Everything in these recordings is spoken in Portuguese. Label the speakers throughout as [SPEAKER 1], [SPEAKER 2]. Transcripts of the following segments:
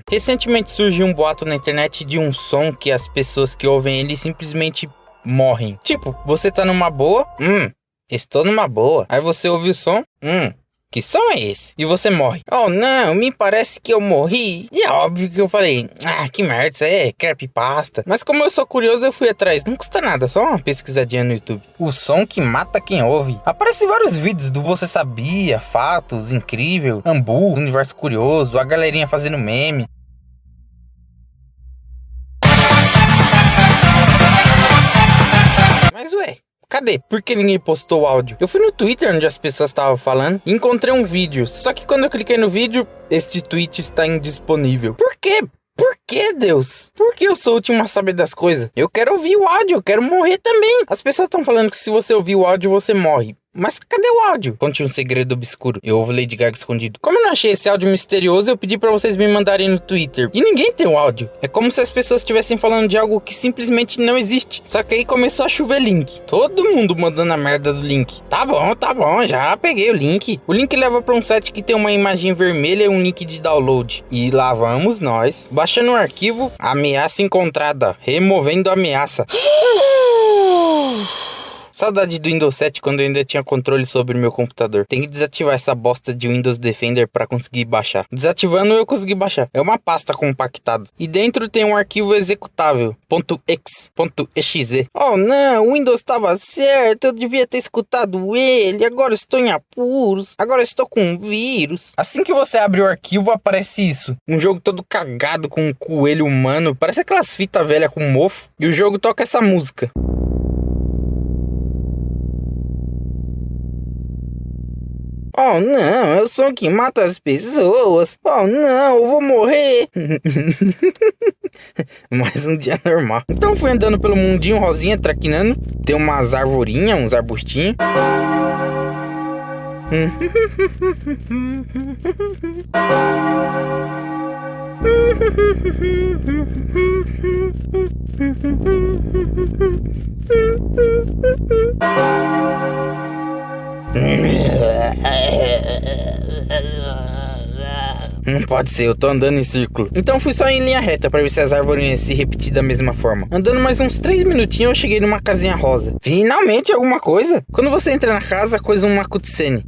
[SPEAKER 1] Recentemente surgiu um boato na internet de um som que as pessoas que ouvem ele simplesmente morrem. Tipo, você tá numa boa, estou numa boa. Aí você ouve o som, que som é esse? E você morre. Oh não, me parece que eu morri. E é óbvio que eu falei, que merda, isso é creepypasta. Mas como eu sou curioso, eu fui atrás. Não custa nada, só uma pesquisadinha no YouTube. O som que mata quem ouve. Aparece vários vídeos do Você Sabia, Fatos, Incrível, Ambu, Universo Curioso, a galerinha fazendo meme. Mas ué, cadê? Por que ninguém postou o áudio? Eu fui no Twitter onde as pessoas estavam falando e encontrei um vídeo. Só que quando eu cliquei no vídeo, este tweet está indisponível. Por quê? Por que, Deus? Por que eu sou o último a saber das coisas? Eu quero ouvir o áudio, eu quero morrer também. As pessoas estão falando que se você ouvir o áudio, você morre. Mas cadê o áudio? Conte um segredo obscuro. Eu ouvo Lady Gaga escondido. Como eu não achei esse áudio misterioso, eu pedi pra vocês me mandarem no Twitter. E ninguém tem o áudio. É como se as pessoas estivessem falando de algo que simplesmente não existe. Só que aí começou a chover link. Todo mundo mandando a merda do link. Tá bom, já peguei o link. O link leva pra um site que tem uma imagem vermelha e um link de download. E lá vamos nós, baixando um arquivo, ameaça encontrada, removendo a ameaça. Saudade do Windows 7 quando eu ainda tinha controle sobre o meu computador. Tem que desativar essa bosta de Windows Defender para conseguir baixar. Desativando eu consegui baixar. É uma pasta compactada. E dentro tem um arquivo executável. .exe. Oh não, o Windows estava certo. Eu devia ter escutado ele. Agora estou em apuros. Agora estou com um vírus. Assim que você abre o arquivo aparece isso. Um jogo todo cagado com um coelho humano. Parece aquelas fitas velhas com mofo. E o jogo toca essa música. Oh não, é o som que mata as pessoas. Oh não, eu vou morrer. Mais um dia normal. Então fui andando pelo mundinho rosinha, traquinando. Tem umas arvorinhas, uns arbustinhos. Não pode ser, eu tô andando em círculo. Então fui só em linha reta pra ver se as árvores iam se repetir da mesma forma. Andando mais uns 3 minutinhos eu cheguei numa casinha rosa. Finalmente alguma coisa. Quando você entra na casa, a coisa é uma cutscene.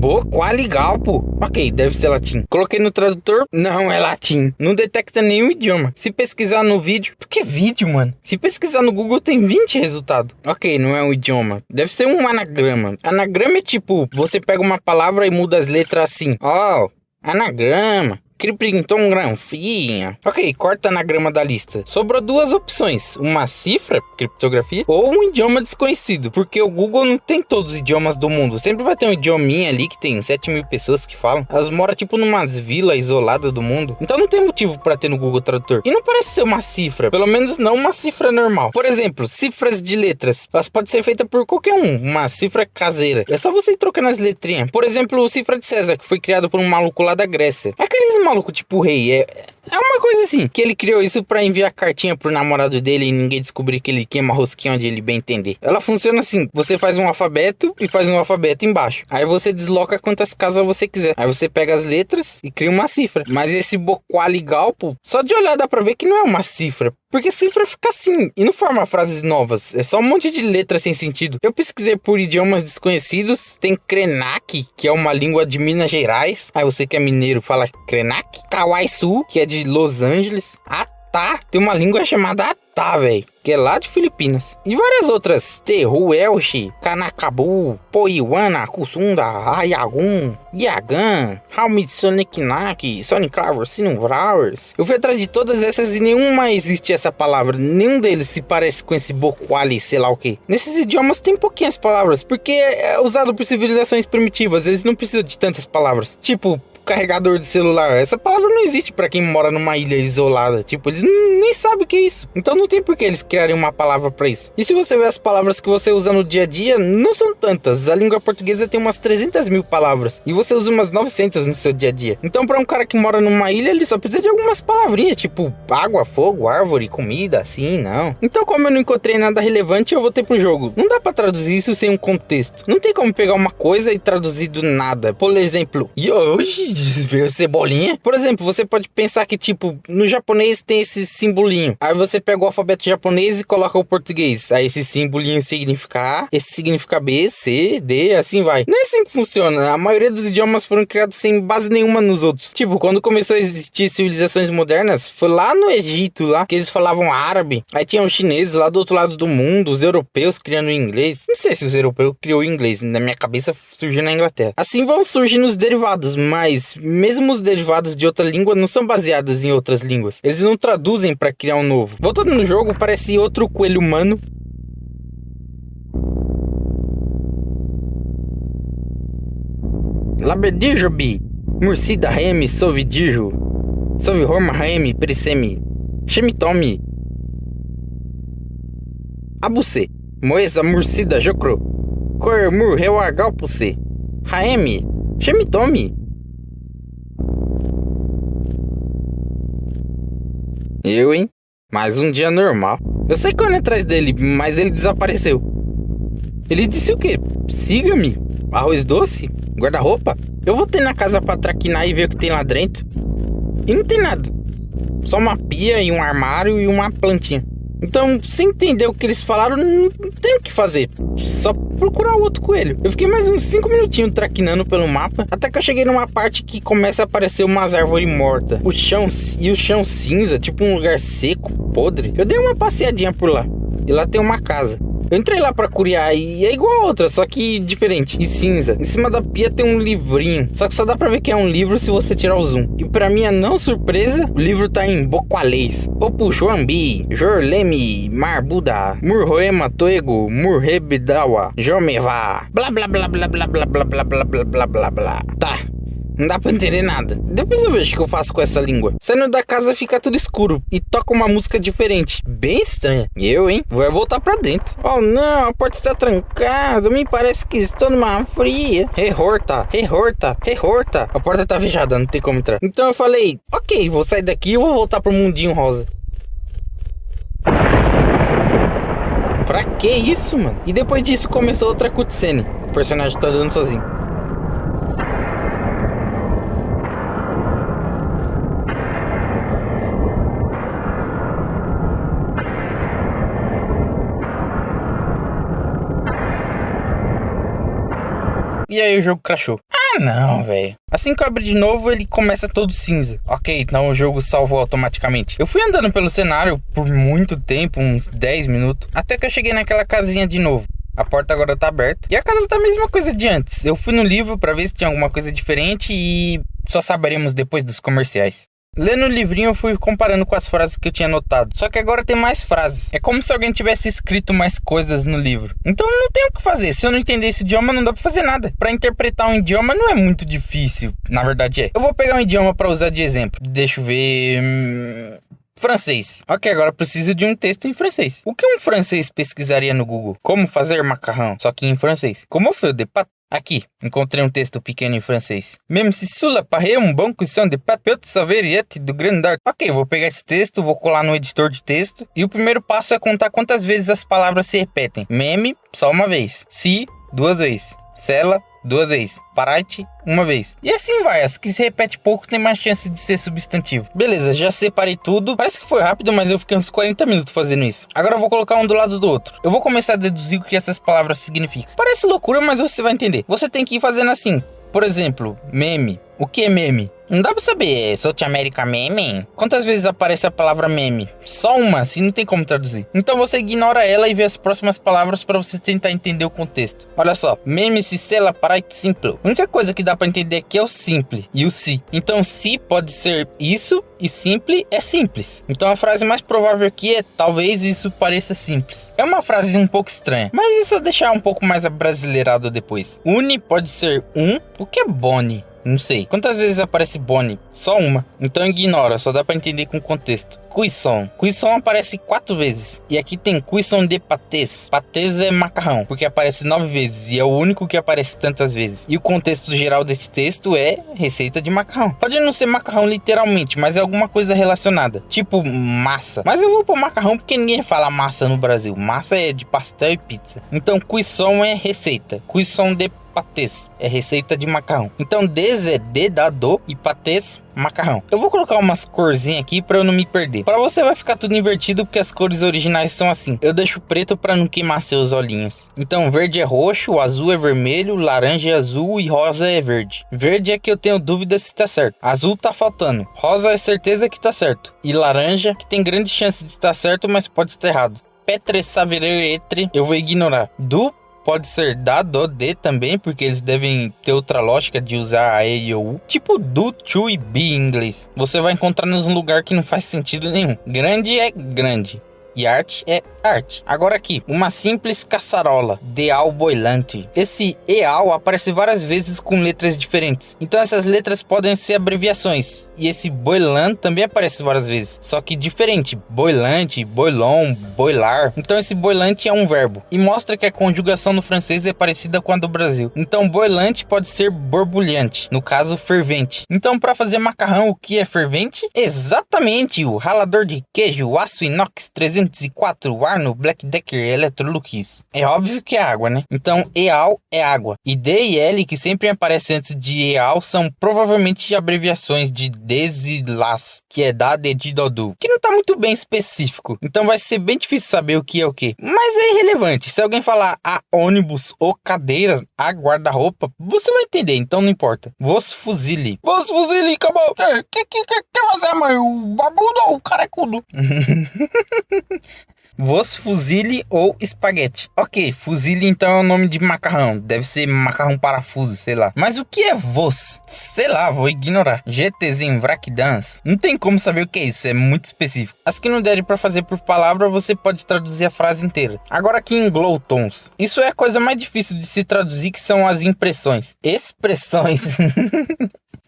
[SPEAKER 1] Boqualigalpo. Ok, deve ser latim. Coloquei no tradutor, não é latim. Não detecta nenhum idioma. Se pesquisar no vídeo... Por que vídeo, mano? Se pesquisar no Google tem 20 resultados. Ok, não é um idioma. Deve ser um anagrama. Anagrama é tipo, você pega uma palavra e muda as letras assim. Oh, anagrama. Criprinton granfinha. Ok, corta na grama da lista. Sobrou duas opções. Uma cifra, criptografia, ou um idioma desconhecido. Porque o Google não tem todos os idiomas do mundo. Sempre vai ter um idiominha ali que tem 7.000 pessoas que falam. Elas moram tipo numas vilas isoladas do mundo. Então não tem motivo pra ter no Google Tradutor. E não parece ser uma cifra. Pelo menos não uma cifra normal. Por exemplo, cifras de letras. Elas podem ser feitas por qualquer um. Uma cifra caseira. É só você ir trocando as letrinhas. Por exemplo, cifra de César, que foi criado por um maluco lá da Grécia. Aqueles maluco tipo rei, é uma coisa assim, que ele criou isso pra enviar cartinha pro namorado dele e ninguém descobrir que ele queima rosquinha onde ele bem entender. Ela funciona assim, você faz um alfabeto e faz um alfabeto embaixo. Aí você desloca quantas casas você quiser. Aí você pega as letras e cria uma cifra. Mas esse boqualigalpo, só de olhar dá pra ver que não é uma cifra. Porque cifra fica assim, e não forma frases novas. É só um monte de letras sem sentido. Eu pesquisei por idiomas desconhecidos. Tem Krenak, que é uma língua de Minas Gerais. Aí você que é mineiro fala Krenak. Kawaisu, que é de Los Angeles. Atá, tem uma língua chamada Atá, velho, que é lá de Filipinas. E várias outras. Tehu, Elche, Kanakabu, Poiwana, Kusunda, Ayagun, Yagan, Haumitsonikinak, Soniclavor, Sinumvrawers. Eu fui atrás de todas essas e nenhuma existe essa palavra. Nenhum deles se parece com esse boquali, sei lá o que. Nesses idiomas tem pouquinhas palavras, porque é usado por civilizações primitivas. Eles não precisam de tantas palavras. Tipo, carregador de celular. Essa palavra não existe pra quem mora numa ilha isolada. Tipo, eles nem sabem o que é isso. Então não tem por que eles criarem uma palavra pra isso. E se você ver as palavras que você usa no dia a dia, não são tantas. A língua portuguesa tem umas 300 mil palavras. E você usa umas 900 no seu dia a dia. Então pra um cara que mora numa ilha, ele só precisa de algumas palavrinhas. Tipo, água, fogo, árvore, comida, assim, não. Então como eu não encontrei nada relevante, eu voltei pro jogo. Não dá pra traduzir isso sem um contexto. Não tem como pegar uma coisa e traduzir do nada. Por exemplo, veio cebolinha. Por exemplo, você pode pensar que, tipo, no japonês tem esse simbolinho. Aí você pega o alfabeto japonês e coloca o português. Aí esse simbolinho significa A, esse significa B, C, D, assim vai. Não é assim que funciona. A maioria dos idiomas foram criados sem base nenhuma nos outros. Tipo, quando começou a existir civilizações modernas, foi lá no Egito, lá, que eles falavam árabe. Aí tinha os chineses lá do outro lado do mundo, os europeus criando inglês. Não sei se os europeus criou inglês. Na minha cabeça surgiu na Inglaterra. Assim vão surgindo os derivados, mas mesmo os derivados de outra língua não são baseados em outras línguas. Eles não traduzem para criar um novo. Voltando no jogo, parece outro coelho humano. Labedijobi, Mursida Remi, Sovidijo, Sovihorma Remi, Perisemi, Shemitomi, Abuse, Moesa Mursida Jokro, Kormur Rewagalpuse, Raemi, Shemitomi. Eu, hein? Mais um dia normal. Eu sei que eu ando atrás dele, mas ele desapareceu. Ele disse o quê? Siga-me? Arroz doce? Guarda-roupa? Eu voltei na casa pra traquinar e ver o que tem lá dentro. E não tem nada. Só uma pia e um armário e uma plantinha. Então, sem entender o que eles falaram, não tem o que fazer. Só procurar o outro coelho. Eu fiquei mais uns 5 minutinhos traquinando pelo mapa, até que eu cheguei numa parte que começa a aparecer umas árvores mortas. O chão cinza, tipo um lugar seco, podre. Eu dei uma passeadinha por lá. E lá tem uma casa. Eu entrei lá pra curiar e é igual a outra, só que diferente. E cinza. Em cima da pia tem um livrinho. Só que só dá pra ver que é um livro se você tirar o zoom. E pra minha não surpresa, o livro tá em boqualês. Opuxuambi, Jorlemi, Marbuda, Murroema Toego, Murrebidawa, Jomeva. Blá blá blá blá blá blá blá blá blá blá blá blá blá. Tá. Não dá pra entender nada. Depois eu vejo o que eu faço com essa língua. Saindo da casa fica tudo escuro e toca uma música diferente. Bem estranha. Eu, hein? Vou voltar pra dentro. Oh não, a porta está trancada. Me parece que estou numa fria. Rehorta. A porta tá fechada, não tem como entrar. Então eu falei, ok, vou sair daqui e vou voltar pro mundinho rosa. Pra que isso, mano? E depois disso começou outra cutscene. O personagem tá andando sozinho. E aí o jogo crashou. Ah não, velho. Assim que eu abri de novo, ele começa todo cinza. Ok, então o jogo salvou automaticamente. Eu fui andando pelo cenário por muito tempo, uns 10 minutos, até que eu cheguei naquela casinha de novo. A porta agora tá aberta. E a casa tá a mesma coisa de antes. Eu fui no livro pra ver se tinha alguma coisa diferente e só saberemos depois dos comerciais. Lendo o livrinho eu fui comparando com as frases que eu tinha anotado. Só que agora tem mais frases. É como se alguém tivesse escrito mais coisas no livro. Então não tem o que fazer. Se eu não entender esse idioma não dá pra fazer nada. Pra interpretar um idioma não é muito difícil. Na verdade é. Eu vou pegar um idioma pra usar de exemplo. Deixa eu ver... Francês. Ok, agora eu preciso de um texto em francês. O que um francês pesquisaria no Google? Como fazer macarrão, só que em francês. Como faire des pâtes? Aqui, encontrei um texto pequeno em francês. Même si cela paraît un bon cuisson de pâtes, peut s'avérer être de grande art. Ok, vou pegar esse texto, vou colar no editor de texto. E o primeiro passo é contar quantas vezes as palavras se repetem. Meme, só uma vez. Si, 2 vezes. Cela, 2 vezes. Parate, 1 vez. E assim vai, as que se repete pouco tem mais chance de ser substantivo. Beleza, já separei tudo. Parece que foi rápido, mas eu fiquei uns 40 minutos fazendo isso. Agora eu vou colocar um do lado do outro. Eu vou começar a deduzir o que essas palavras significam. Parece loucura, mas você vai entender. Você tem que ir fazendo assim. Por exemplo, meme. O que é meme? Não dá pra saber, South America meme? Quantas vezes aparece a palavra meme? Só uma, assim não tem como traduzir. Então você ignora ela e vê as próximas palavras para você tentar entender o contexto. Olha só, meme se stella parite simple. A única coisa que dá pra entender aqui é o simple e o si. Então si pode ser isso e simple é simples. Então a frase mais provável aqui é talvez isso pareça simples. É uma frase um pouco estranha, mas isso eu deixar um pouco mais abrasileirado depois. Uni pode ser o que é boni? Não sei. Quantas vezes aparece Bonnie? Só uma. Então ignora, só dá pra entender com contexto. Cuisson. Cuisson aparece 4 vezes. E aqui tem cuisson de pâtés. Pâtés é macarrão, porque aparece 9 vezes. E é o único que aparece tantas vezes. E o contexto geral desse texto é receita de macarrão. Pode não ser macarrão literalmente, mas é alguma coisa relacionada. Tipo massa. Mas eu vou pôr macarrão porque ninguém fala massa no Brasil. Massa é de pastel e pizza. Então cuisson é receita. Cuisson de pâtés é receita de macarrão. Então des é de da do e pâtés macarrão. Eu vou colocar umas corzinhas aqui para eu não me perder. Para você vai ficar tudo invertido porque as cores originais são assim. Eu deixo preto para não queimar seus olhinhos. Então verde é roxo, azul é vermelho, laranja é azul e rosa é verde. Verde é que eu tenho dúvida se tá certo. Azul tá faltando. Rosa é certeza que tá certo. E laranja que tem grande chance de estar certo, mas pode estar errado. Petre savere etre eu vou ignorar. Du pode ser da, do, de também, porque eles devem ter outra lógica de usar a E e o U. Tipo do, to e be em inglês. Você vai encontrar num lugar que não faz sentido nenhum. Grande é grande. E arte é arte. Agora aqui, uma simples caçarola, deal boilante. Esse eal aparece várias vezes com letras diferentes. Então essas letras podem ser abreviações. E esse boilant também aparece várias vezes, só que diferente. Boilante, boilon, boilar. Então esse boilante é um verbo. E mostra que a conjugação no francês é parecida com a do Brasil. Então boilante pode ser borbulhante, no caso fervente. Então para fazer macarrão, o que é fervente? Exatamente, o ralador de queijo, o aço inox 304 Arno Black Decker Electrolux. É óbvio que é água, né? Então eal é água. E D e L, que sempre aparecem antes de eal, são provavelmente abreviações de des e las, que é da, de, dodu, que não tá muito bem específico. Então vai ser bem difícil saber o que é o que. Mas é irrelevante. Se alguém falar a ônibus ou cadeira, a guarda-roupa, você vai entender, então não importa. Vos fuzile. Vos fuzile, acabou. Que você, mãe? O babudo ou o carecudo? Vos fuzile ou espaguete. Ok, fuzile então é o nome de macarrão. Deve ser macarrão parafuso, sei lá. Mas o que é vos? Sei lá, vou ignorar. GTzinho, vraquidans. Não tem como saber o que é isso, é muito específico. As que não derem pra fazer por palavra, você pode traduzir a frase inteira. Agora aqui em glotons. Isso é a coisa mais difícil de se traduzir, que são as impressões. Expressões.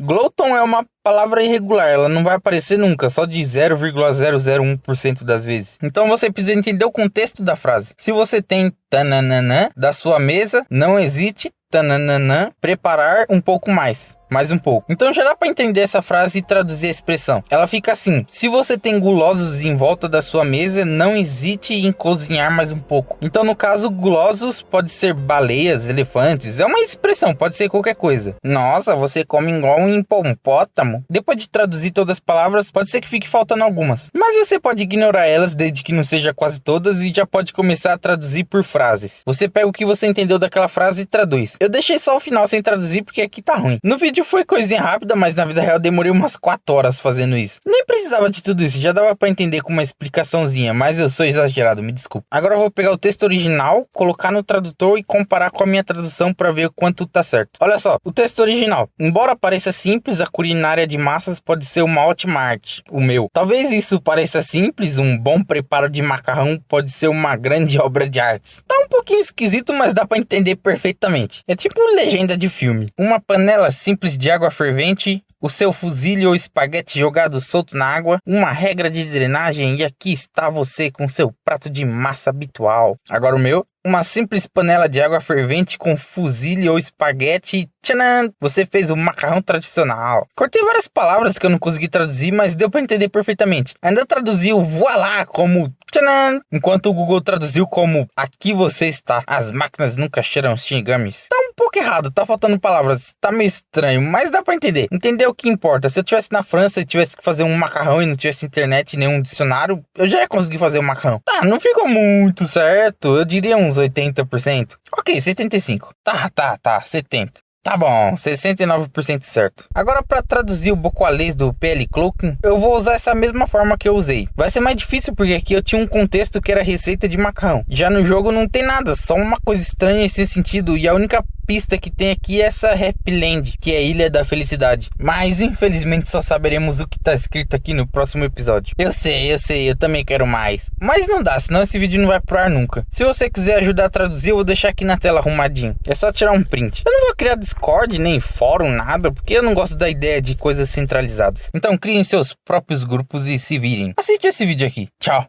[SPEAKER 1] Glotton é uma palavra irregular, ela não vai aparecer nunca, só de 0,001% das vezes. Então você precisa entender o contexto da frase. Se você tem tananana da sua mesa, não hesite, tananana, preparar um pouco mais. Mais um pouco. Então já dá para entender essa frase e traduzir a expressão. Ela fica assim: se você tem gulosos em volta da sua mesa, não hesite em cozinhar mais um pouco. Então no caso, gulosos pode ser baleias, elefantes. É uma expressão, pode ser qualquer coisa. Nossa, você come igual um hipopótamo. Depois de traduzir todas as palavras, pode ser que fique faltando algumas. Mas você pode ignorar elas, desde que não seja quase todas, e já pode começar a traduzir por frases. Você pega o que você entendeu daquela frase e traduz. Eu deixei só o final sem traduzir porque aqui tá ruim. No vídeo foi coisinha rápida, mas na vida real eu demorei umas 4 horas fazendo isso. Nem precisava de tudo isso, já dava pra entender com uma explicaçãozinha, mas eu sou exagerado, me desculpa. Agora eu vou pegar o texto original, colocar no tradutor e comparar com a minha tradução pra ver o quanto tá certo. Olha só, o texto original. Embora pareça simples, a culinária de massas pode ser uma ótima arte. O meu. Talvez isso pareça simples, um bom preparo de macarrão pode ser uma grande obra de artes. Tá um pouquinho esquisito, mas dá pra entender perfeitamente. É tipo legenda de filme. Uma panela simples de água fervente, o seu fuzile ou espaguete jogado solto na água, uma regra de drenagem e aqui está você com seu prato de massa habitual. Agora o meu, uma simples panela de água fervente com fuzile ou espaguete. Tchanan! Você fez o macarrão tradicional. Cortei várias palavras que eu não consegui traduzir, mas deu pra entender perfeitamente. Ainda traduziu voilá como tchanan, enquanto o Google traduziu como aqui você está. As máquinas nunca cheiram shinigamis. Tá um pouco errado, tá faltando palavras, tá meio estranho, mas dá pra entender. Entender o que importa. Se eu tivesse na França e tivesse que fazer um macarrão e não tivesse internet nem um dicionário, eu já ia conseguir fazer um macarrão. Tá, não ficou muito certo, eu diria uns 80%. Ok, 75%. Tá, 70%. Tá bom, 69% certo. Agora para traduzir o bocalês do PL Cloaking, eu vou usar essa mesma forma que eu usei. Vai ser mais difícil porque aqui eu tinha um contexto que era receita de macarrão. Já no jogo não tem nada, só uma coisa estranha e sem sentido, e a única pista que tem aqui é essa Happyland, que é Ilha da Felicidade. Mas infelizmente só saberemos o que tá escrito aqui no próximo episódio. Eu sei, eu também quero mais. Mas não dá, senão esse vídeo não vai pro ar nunca. Se você quiser ajudar a traduzir, eu vou deixar aqui na tela arrumadinho. É só tirar um print. Eu não vou criar Discord, nem fórum, nada, porque eu não gosto da ideia de coisas centralizadas. Então criem seus próprios grupos e se virem. Assiste esse vídeo aqui. Tchau.